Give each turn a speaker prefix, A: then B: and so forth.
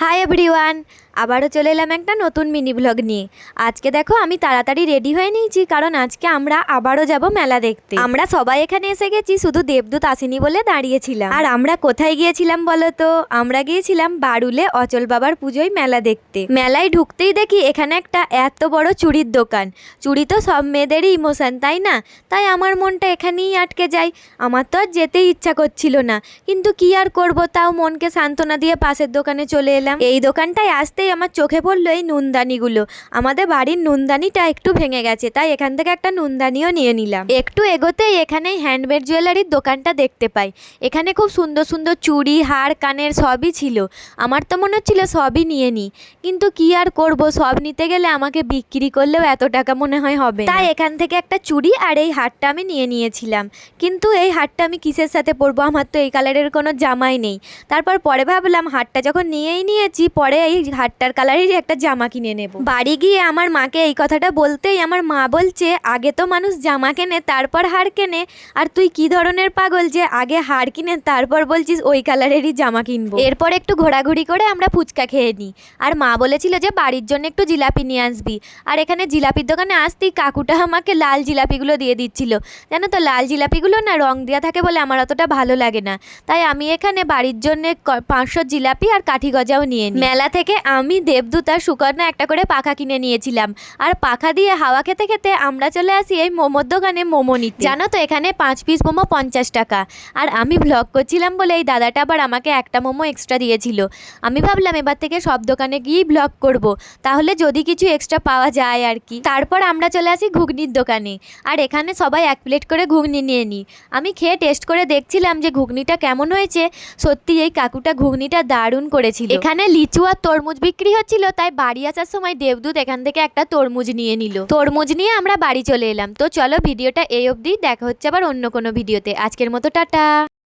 A: Hi everyone, আবারও চলে এলাম একটা নতুন মিনি ব্লগ নিয়ে। আজকে দেখো আমি তাড়াতাড়ি রেডি হয়ে নিয়েছি, কারণ আজকে আমরা আবারও যাব মেলা দেখতে। আমরা সবাই এখানে এসে গেছি, শুধু দেবদূত আসেনি বলে দাঁড়িয়েছিলাম। আর আমরা কোথায় গিয়েছিলাম বলো তো? আমরা গিয়েছিলাম বারুলে অচল বাবার পুজোয় মেলা দেখতে। মেলায় ঢুকতেই দেখি এখানে একটা এত বড় চুড়ির দোকান। চুড়ি তো সব মেয়েদেরই ইমোশন, তাই না? তাই আমার মনটা এখানেই আটকে যায়। আমার তো আর যেতেই ইচ্ছা করছিল না, কিন্তু কি আর করব, তাও মনকে সান্ত্বনা দিয়ে পাশের দোকানে চলে এলাম। এই দোকানটায় আসতেই আমার চোখে পড়লো এই নুনদানিগুলো। আমাদের বাড়ির নুনদানিটা একটু ভেঙে গেছে, তাই এখান থেকে একটা নুনদানিও নিয়ে নিলাম। একটু এগোতেই এখানে হ্যান্ডমেড জুয়েলারির দোকানটা দেখতে পাই। এখানে খুব সুন্দর সুন্দর চুড়ি, হার, কানের সবই ছিল। আমার তো মনে হচ্ছিল সবই নিয়ে নিই, কিন্তু কি আর করব, সব নিতে গেলে আমাকে বিক্রি করলেও এত টাকা মনে হয় হবে না। তাই এখান থেকে একটা চুড়ি আর এই হারটা আমি নিয়ে নিয়েছিলাম। কিন্তু এই হারটা আমি কিসের সাথে পরবো? আমার তো এই কালারের কোনো জামাই নেই। তারপর পরে ভাবলাম হারটা যখন নিয়েই নিয়েছি, পরে এই হারটার কালারেরই একটা জামা কিনে নেব। বাড়ি গিয়ে আমার মাকে এই কথাটা বলতেই আমার মা বলছে, আগে তো মানুষ জামা কেনে তারপর হার কেনে, আর তুই কি ধরনের পাগল যে আগে হার কিনে তারপর বলছিস ওই কালারেরই জামা কিনবো। এরপর একটু ঘোরাঘুরি করে আমরা ফুচকা খেয়ে নিই। আর মা বলেছিল যে বাড়ির জন্য একটু জিলাপি নিয়ে আসবি। আর এখানে জিলাপির দোকানে আসতেই কাকুটা আমাকে লাল জিলাপিগুলো দিয়ে দিচ্ছিল। জানো তো, লাল জিলাপিগুলো না রং দেওয়া থাকে বলে আমার অতটা ভালো লাগে না। তাই আমি এখানে বাড়ির জন্য 500 জিলাপি আর কাঠি গজাও নিয়ে নিই। মেলা থেকে আমি, দেবদূত আর সুকন্যা একটা করে পাখা কিনে নিয়েছিলাম। আর পাখা দিয়ে হাওয়া খেতে খেতে আমরা চলে আসি এই মোমোর দোকানে মোমো নিতে। জানো তো, এখানে 5 পিস মোমো 50 টাকা। আর আমি ভ্লগ করছিলাম বলে এই দাদাটা আবার আমাকে একটা মোমো এক্সট্রা দিয়েছিল। আমি ভাবলাম এবার থেকে সব দোকানে গিয়েই ভ্লগ করব, তাহলে যদি কিছু এক্সট্রা পাওয়া যায় আর কি। তারপর আমরা চলে আসি ঘুগনির দোকানে। আর এখানে সবাই 1 প্লেট করে ঘুগনি নিয়ে নিই। আমি খেয়ে টেস্ট করে দেখছিলাম যে ঘুগনিটা কেমন হয়েছে। সত্যি এই কাকুটা ঘুগনিটা দারুণ করেছিল। এখানে লিচু আর তরমুজ বিক্রি হচ্ছিল, তাই বাড়ি আসার সময় দেবদূত এখান থেকে একটা তরমুজ নিয়ে নিল। তরমুজ নিয়ে আমরা বাড়ি চলে এলাম। তো চলো ভিডিওটা এই অবধি, দেখা হচ্ছে আবার অন্য কোনো ভিডিওতে। আজকের মতো টাটা।